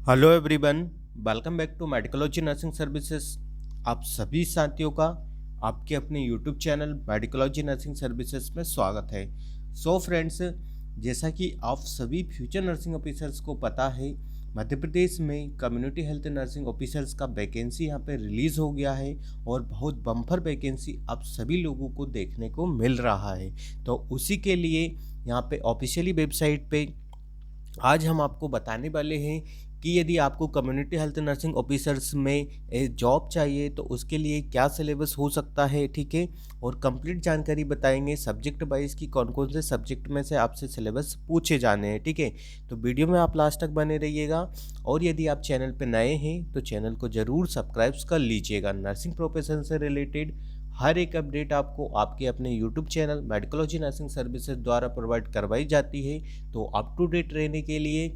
Hello everyone, welcome back to Medicology nursing services. आप सभी साथियों का आपके अपने YouTube channel Medicology nursing services में स्वागत है। सो फ्रेंड्स, जैसा कि आप सभी फ्यूचर नर्सिंग ऑफिसर्स को पता है, मध्य प्रदेश में कम्युनिटी हेल्थ नर्सिंग ऑफिसर्स का वैकेंसी यहाँ पे रिलीज़ हो गया है और बहुत बम्पर वैकेंसी आप सभी लोगों को देखने को मिल रहा है। तो उसी के लिए यहाँ पे ऑफिशियली वेबसाइट पे आज हम आपको बताने वाले हैं कि यदि आपको कम्युनिटी हेल्थ नर्सिंग ऑफिसर्स में जॉब चाहिए तो उसके लिए क्या सिलेबस हो सकता है, ठीक है। और कंप्लीट जानकारी बताएंगे सब्जेक्ट वाइज कि कौन कौन से सब्जेक्ट में से आपसे सिलेबस पूछे जाने हैं, ठीक है। तो वीडियो में आप लास्ट तक बने रहिएगा। और यदि आप चैनल पर नए हैं तो चैनल को ज़रूर सब्सक्राइब कर लीजिएगा। नर्सिंग प्रोफेशन से रिलेटेड हर एक अपडेट आपको आपके अपने YouTube channel Medicology nursing services द्वारा प्रोवाइड करवाई जाती है। तो अप टू डेट रहने के लिए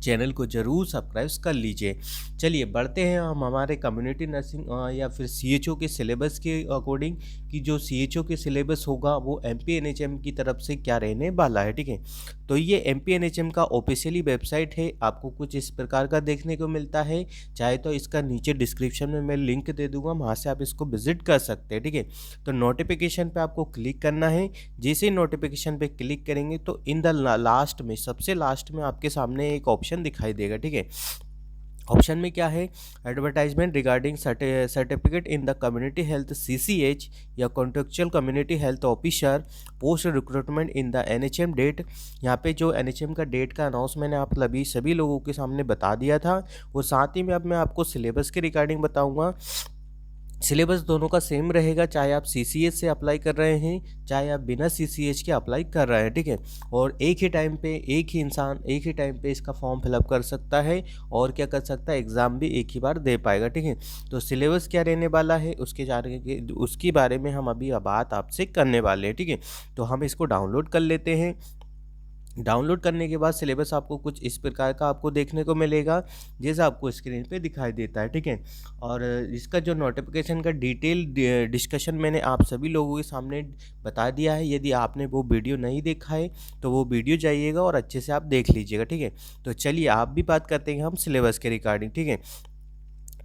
चैनल को ज़रूर सब्सक्राइब कर लीजिए। चलिए बढ़ते हैं हम हमारे कम्युनिटी नर्सिंग या फिर सीएचओ के सिलेबस के अकॉर्डिंग कि जो सीएचओ के सिलेबस होगा वो एमपीएनएचएम की तरफ से क्या रहने वाला है, ठीक है। तो ये एमपीएनएचएम का ऑफिशियली वेबसाइट है, आपको कुछ इस प्रकार का देखने को मिलता है। चाहे तो इसका नीचे डिस्क्रिप्शन में मैं लिंक दे दूंगा, वहाँ से आप इसको विजिट कर सकते हैं, ठीक है। तो नोटिफिकेशन पे आपको क्लिक करना है। जैसे ही नोटिफिकेशन पे क्लिक करेंगे तो इन द लास्ट में, सबसे लास्ट में आपके सामने एक ऑप्शन दिखाई देगा, ठीक है। ऑप्शन में क्या है, advertisement regarding certificate in the community health CCH या contractual community health officer post recruitment in the NHM date. यहाँ पे जो एनएचएम का डेट का अनाउंस मैंने आप सभी लोगों के सामने बता दिया था। और साथ ही में अब मैं आपको सिलेबस के रिगार्डिंग बताऊँगा। सिलेबस दोनों का सेम रहेगा, चाहे आप सीसीएच से अप्लाई कर रहे हैं चाहे आप बिना सीसीएच के अप्लाई कर रहे हैं, ठीक है। और एक ही टाइम पे एक ही इंसान एक ही टाइम पे इसका फॉर्म फिलअप कर सकता है और क्या कर सकता है, एग्ज़ाम भी एक ही बार दे पाएगा, ठीक है। तो सिलेबस क्या रहने वाला है उसके बारे में हम अभी बात आपसे करने वाले हैं, ठीक है। तो हम इसको डाउनलोड कर लेते हैं। डाउनलोड करने के बाद सिलेबस आपको कुछ इस प्रकार का आपको देखने को मिलेगा जैसा आपको स्क्रीन पे दिखाई देता है, ठीक है। और इसका जो नोटिफिकेशन का डिटेल डिस्कशन मैंने आप सभी लोगों के सामने बता दिया है। यदि आपने वो वीडियो नहीं देखा है तो वो वीडियो जाइएगा और अच्छे से आप देख लीजिएगा, ठीक है। तो चलिए आप भी बात करते हैं हम सिलेबस के रिगार्डिंग, ठीक है।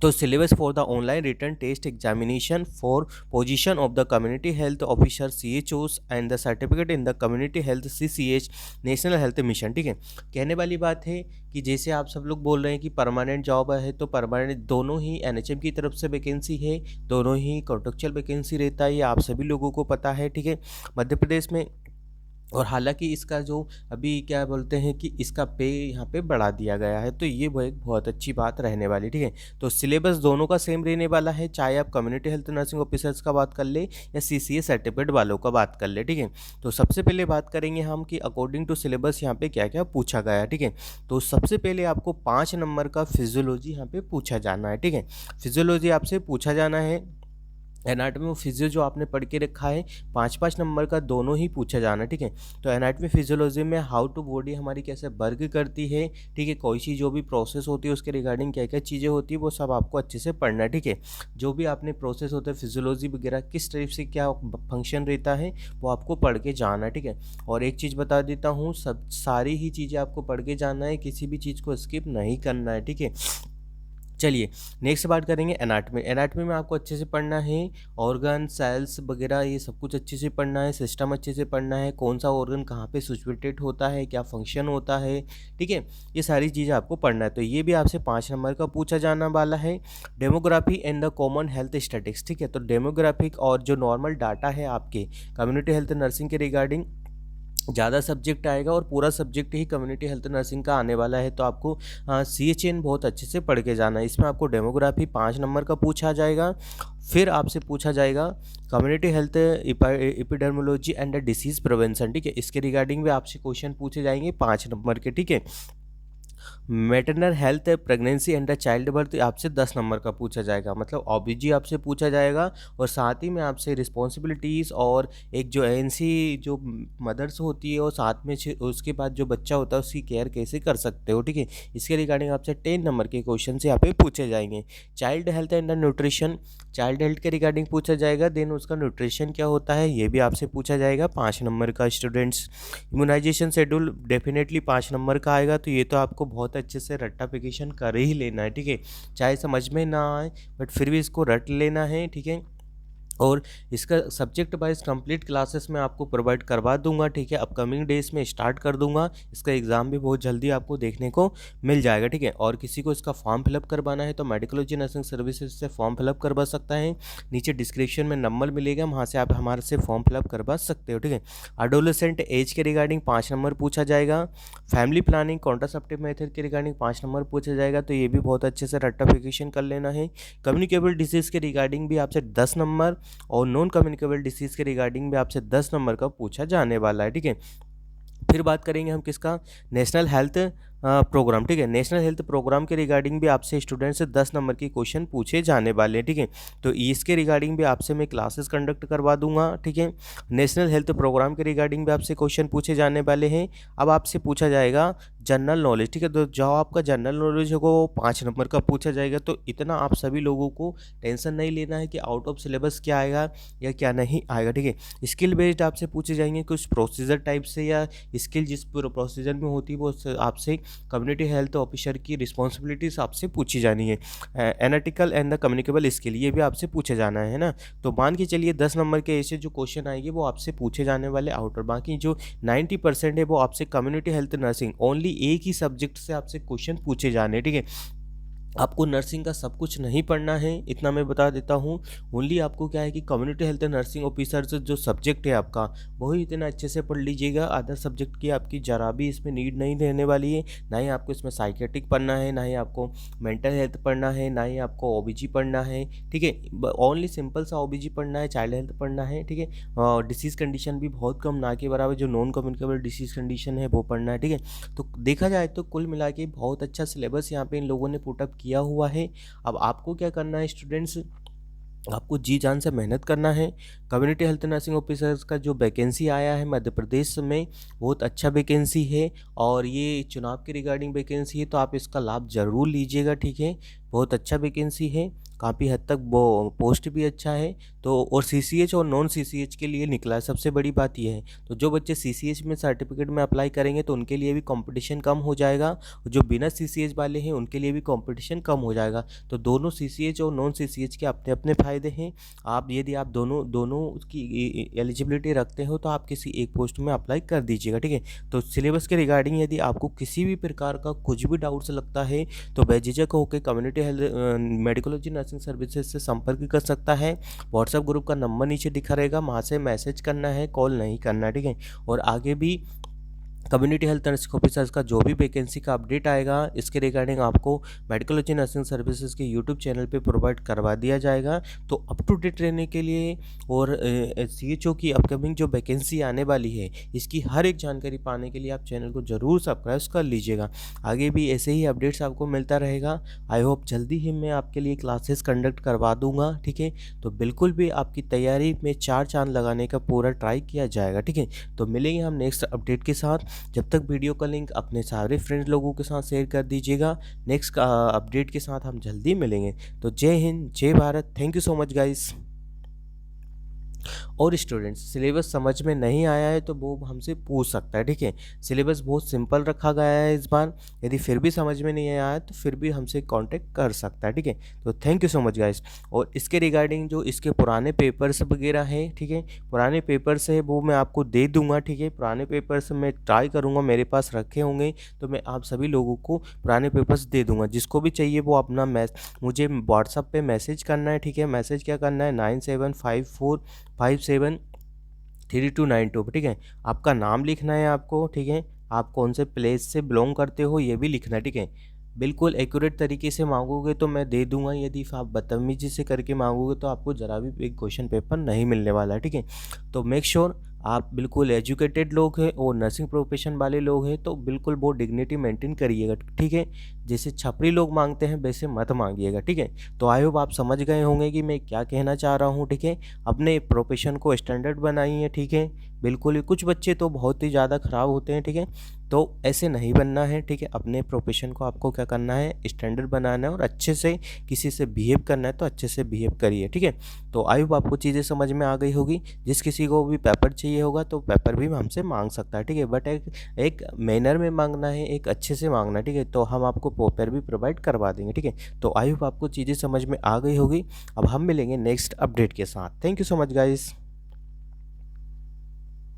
तो syllabus for the online written test examination for position of the community health officer CHOs and the certificate in the community health CCH national health mission, ठीक है। कहने वाली बात है कि जैसे आप सब लोग बोल रहे हैं कि परमानेंट जॉब है, तो परमानेंट दोनों ही एनएचएम की तरफ से वैकेंसी है, दोनों ही कॉन्ट्रेक्चुअल वैकेंसी रहता है, ये आप सभी लोगों को पता है, ठीक है। मध्य प्रदेश में और हालांकि इसका जो अभी क्या बोलते हैं कि इसका पे यहाँ पे बढ़ा दिया गया है, तो ये वो एक बहुत अच्छी बात रहने वाली, ठीक है। तो सिलेबस दोनों का सेम रहने वाला है, चाहे आप कम्युनिटी हेल्थ नर्सिंग ऑफिसर्स का बात कर ले या सीसीए सर्टिफिकेट वालों का बात कर ले, ठीक है। तो सबसे पहले बात करेंगे हम कि अकॉर्डिंग टू सिलेबस यहाँ पे क्या क्या पूछा गया है, ठीक है। तो सबसे पहले आपको 5 नंबर का फिजियोलॉजी यहाँ पे पूछा जाना है, ठीक है। फिजियोलॉजी आपसे पूछा जाना है। एनाटॉमी और फिजियो जो आपने पढ़ के रखा है 5-5 नंबर का दोनों ही पूछा जाना, ठीक है। तो एनाटॉमी फिजियोलॉजी में हाउ टू बॉडी हमारी कैसे वर्क करती है, ठीक है, कोई सी जो भी प्रोसेस होती है उसके रिगार्डिंग क्या क्या चीज़ें होती है वो सब आपको अच्छे से पढ़ना है, ठीक है। जो भी आपने प्रोसेस होता है फिजियोलॉजी वगैरह किस टाइप से क्या फंक्शन रहता है वो आपको पढ़ के जाना है, ठीक है। और एक चीज़ बता देता हूँ, सब सारी ही चीज़ें आपको पढ़ के जाना है, किसी भी चीज़ को स्किप नहीं करना है, ठीक है। चलिए नेक्स्ट बात करेंगे एनाटॉमी। एनाटॉमी में आपको अच्छे से पढ़ना है, ऑर्गन सेल्स वगैरह ये सब कुछ अच्छे से पढ़ना है, सिस्टम अच्छे से पढ़ना है, कौन सा ऑर्गन कहाँ पे सिचुएटेड होता है, क्या फंक्शन होता है, ठीक है। ये सारी चीज़ें आपको पढ़ना है। तो ये भी आपसे 5 नंबर का पूछा जाना वाला है। Demography and the common health statistics, ठीक है। तो डेमोग्राफिक और जो नॉर्मल डाटा है आपके कम्युनिटी हेल्थ नर्सिंग के रिगार्डिंग ज़्यादा सब्जेक्ट आएगा और पूरा सब्जेक्ट ही कम्युनिटी हेल्थ नर्सिंग का आने वाला है। तो आपको CHN बहुत अच्छे से पढ़ के जाना है। इसमें आपको डेमोग्राफी 5 नंबर का पूछा जाएगा। फिर आपसे पूछा जाएगा community health epidemiology and disease prevention, ठीक है। इसके रिगार्डिंग भी आपसे क्वेश्चन पूछे जाएंगे 5 नंबर के, ठीक है। Maternal health pregnancy and child birth आपसे 10 नंबर का पूछा जाएगा, मतलब OBG आपसे पूछा जाएगा। और साथ ही में आपसे रिस्पॉन्सिबिलिटीज़ और एक जो ANC जो मदर्स होती है और साथ में उसके बाद जो बच्चा होता है उसकी केयर कैसे कर सकते हो, ठीक है। इसके रिगार्डिंग आपसे 10 नंबर के क्वेश्चन से यहाँ पे पूछे जाएंगे। Child health and nutrition, child health के रिगार्डिंग पूछा जाएगा। देन उसका न्यूट्रिशन क्या होता है ये भी आपसे पूछा जाएगा 5 नंबर का। Students immunisation schedule definitely 5 number का आएगा, तो ये तो आपको बहुत अच्छे से रट्टाफिकेशन कर ही लेना है, ठीक है। चाहे समझ में ना आए बट फिर भी इसको रट लेना है, ठीक है। और इसका सब्जेक्ट वाइज कंप्लीट क्लासेस मैं आपको प्रोवाइड करवा दूंगा, ठीक है। अपकमिंग डेज में स्टार्ट कर दूंगा। इसका एग्ज़ाम भी बहुत जल्दी आपको देखने को मिल जाएगा, ठीक है। और किसी को इसका फॉर्म फिलअप करवाना है तो मेडिकोलॉजी नर्सिंग सर्विसेज से फॉर्म फिलअप करवा सकता है। नीचे डिस्क्रिप्शन में नंबर मिलेगा, वहाँ से आप हमारे से फॉर्म फिलअप करवा सकते हो, ठीक है। एडोलेसेंट एज के रिगार्डिंग 5 नंबर पूछा जाएगा। फैमिली प्लानिंग कॉन्ट्रासेप्टिव मेथड के रिगार्डिंग 5 नंबर पूछा जाएगा, तो ये भी बहुत अच्छे से रट्टाफिकेशन कर लेना है। कम्युनिकेबल डिजीज़ के रिगार्डिंग भी आपसे 10 नंबर और नॉन कम्युनिकेबल डिसीज़ के रिगार्डिंग भी आपसे 10 नंबर का पूछा जाने वाला है, ठीक है। फिर बात करेंगे हम किसका, नेशनल हेल्थ प्रोग्राम, ठीक है। नेशनल हेल्थ प्रोग्राम के रिगार्डिंग भी आपसे स्टूडेंट से 10 नंबर के क्वेश्चन पूछे जाने वाले हैं, ठीक है। तो इसके रिगार्डिंग भी आपसे मैं क्लासेस कंडक्ट करवा दूंगा, ठीक है। नेशनल हेल्थ प्रोग्राम के रिगार्डिंग भी आपसे क्वेश्चन पूछे जाने वाले हैं। अब आपसे पूछा जाएगा जनरल नॉलेज, ठीक है। तो जो आपका जनरल नॉलेज होगा वो 5 नंबर का पूछा जाएगा। तो इतना आप सभी लोगों को टेंशन नहीं लेना है कि आउट ऑफ सिलेबस क्या आएगा या क्या नहीं आएगा, ठीक है। स्किल बेस्ड आपसे पूछे जाएंगे कुछ प्रोसीजर टाइप से, या स्किल जिस प्रोसीजर में होती है वो आपसे कम्युनिटी हेल्थ ऑफिसर की रिस्पॉन्सिबिलिटीज आपसे पूछी जानी है। Analytical and the communicable skill ये भी आपसे पूछे जाना है ना। तो मान के चलिए 10 नंबर के ऐसे जो क्वेश्चन आएंगे वो आपसे पूछे जाने वाले आउटर, बाकी जो 90% है वो आपसे कम्युनिटी हेल्थ नर्सिंग ओनली एक ही सब्जेक्ट से आपसे क्वेश्चन पूछे जाने हैं, ठीक है। आपको नर्सिंग का सब कुछ नहीं पढ़ना है, इतना मैं बता देता हूँ। ओनली आपको क्या है कि कम्युनिटी हेल्थ नर्सिंग ऑफिसर से जो सब्जेक्ट है आपका वही इतना अच्छे से पढ़ लीजिएगा। अदर सब्जेक्ट की आपकी जरा भी इसमें नीड नहीं रहने वाली है। ना ही आपको इसमें साइकेट्रिक पढ़ना है, ना ही आपको मेंटल हेल्थ पढ़ना है, ना ही आपको ओबीजी पढ़ना है, ठीक है। ओनली सिंपल सा ओबीजी पढ़ना है, चाइल्ड हेल्थ पढ़ना है, ठीक है। और डिसीज़ कंडीशन भी बहुत कम, ना के बराबर जो नॉन कम्युनिकेबल डिसीज़ कंडीशन है वो पढ़ना है, ठीक है। तो देखा जाए तो कुल मिला के बहुत अच्छा सिलेबस यहाँ पे इन लोगों ने पुटअप किया हुआ है। अब आपको क्या करना है स्टूडेंट्स, आपको जी जान से मेहनत करना है। कम्युनिटी हेल्थ नर्सिंग ऑफिसर्स का जो वैकेंसी आया है मध्य प्रदेश में बहुत अच्छा वैकेंसी है, और ये चुनाव के रिगार्डिंग वैकेंसी है, तो आप इसका लाभ ज़रूर लीजिएगा, ठीक है। बहुत अच्छा वैकेंसी है, काफ़ी हद तक वो पोस्ट भी अच्छा है। तो और सीसीएच और नॉन सीसीएच के लिए निकला है, सबसे बड़ी बात यह है। तो जो बच्चे सीसीएच में सर्टिफिकेट में अप्लाई करेंगे तो उनके लिए भी कंपटीशन कम हो जाएगा, और जो बिना सीसीएच वाले हैं उनके लिए भी कंपटीशन कम हो जाएगा। तो दोनों सीसीएच और नॉन सीसीएच के अपने अपने फ़ायदे हैं। आप यदि आप दोनों की एलिजिबिलिटी रखते हो तो आप किसी एक पोस्ट में अप्लाई कर दीजिएगा, ठीक है। तो सिलेबस के रिगार्डिंग यदि आपको किसी भी प्रकार का कुछ भी डाउट्स लगता है तो बेझिझक होकर कम्युनिटी हेल्थ मेडिकोलॉजी नर्सिंग सर्विसेज से संपर्क कर सकता है। व्हाट्सएप ग्रुप का नंबर नीचे दिखा रहेगा, वहाँ से मैसेज करना है, कॉल नहीं करना है, ठीक है। और आगे भी कम्युनिटी हेल्थ नर्सिंग ऑफिसर्स का जो भी वैकेंसी का अपडेट आएगा इसके रिगार्डिंग आपको मेडिकोलॉजी नर्सिंग सर्विसेज के यूट्यूब चैनल पे प्रोवाइड करवा दिया जाएगा। तो अप टू डेट रहने के लिए और सीएचओ की अपकमिंग जो वैकेंसी आने वाली है इसकी हर एक जानकारी पाने के लिए आप चैनल को ज़रूर सब्सक्राइब कर लीजिएगा। आगे भी ऐसे ही अपडेट्स आपको मिलता रहेगा। आई होप जल्दी ही मैं आपके लिए क्लासेस कंडक्ट करवा दूँगा, ठीक है। तो बिल्कुल भी आपकी तैयारी में 4 चाँद लगाने का पूरा ट्राई किया जाएगा, ठीक है। तो मिलेंगे हम नेक्स्ट अपडेट के साथ। जब तक वीडियो का लिंक अपने सारे फ्रेंड्स लोगों के साथ शेयर कर दीजिएगा। नेक्स्ट अपडेट के साथ हम जल्दी मिलेंगे। तो जय हिंद, जय Bharat, thank you so much guys. और स्टूडेंट्स सिलेबस समझ में नहीं आया है तो वो हमसे पूछ सकता है, ठीक है। सिलेबस बहुत सिंपल रखा गया है इस बार, यदि फिर भी समझ में नहीं आया तो फिर भी हमसे कांटेक्ट कर सकता है, ठीक है। तो thank you so much guys. और इसके रिगार्डिंग जो इसके पुराने पेपर्स वगैरह हैं, ठीक है, पुराने पेपर्स है वो मैं आपको दे दूंगा, ठीक है। पुराने पेपर्स मैं ट्राई करूँगा, मेरे पास रखे होंगे तो मैं आप सभी लोगों को पुराने पेपर्स दे दूँगा। जिसको भी चाहिए वो अपना मुझे व्हाट्सअप पे मैसेज करना है, ठीक है। मैसेज क्या करना है 9754573292, ठीक है। आपका नाम लिखना है आपको, ठीक है। आप कौन से प्लेस से बिलोंग करते हो ये भी लिखना है, ठीक है। बिल्कुल एक्यूरेट तरीके से मांगोगे तो मैं दे दूंगा, यदि आप बदतमीजी से करके मांगोगे तो आपको ज़रा भी एक क्वेश्चन पेपर नहीं मिलने वाला है, ठीक है। तो मेक श्योर आप बिल्कुल एजुकेटेड लोग हैं और नर्सिंग प्रोफेशन वाले लोग हैं तो बिल्कुल वो डिग्निटी मेंटेन करिएगा, ठीक है। जैसे छपरी लोग मांगते हैं वैसे मत मांगिएगा, ठीक है। तो आई होप आप समझ गए होंगे कि मैं क्या कहना चाह रहा हूँ, ठीक है। अपने प्रोफेशन को स्टैंडर्ड बनाइए, ठीक है। बिल्कुल ही कुछ बच्चे तो बहुत ही ज़्यादा ख़राब होते हैं, ठीक है। तो ऐसे नहीं बनना है, ठीक है। अपने प्रोफेशन को आपको क्या करना है स्टैंडर्ड बनाना है और अच्छे से किसी से बिहेव करना है तो अच्छे से बिहेव करिए, ठीक है। तो आई होप आपको चीज़ें समझ में आ गई होगी। जिस किसी को भी पेपर चाहिए चाहिए होगा तो पेपर भी हमसे मांग सकता है, ठीक है। बट एक मैनर में मांगना है, एक अच्छे से मांगना है, ठीक है। तो हम आपको पेपर भी प्रोवाइड करवा देंगे, ठीक है। तो आई होप आपको चीज़ें समझ में आ गई होगी। अब हम मिलेंगे नेक्स्ट अपडेट के साथ। Thank you so much guys.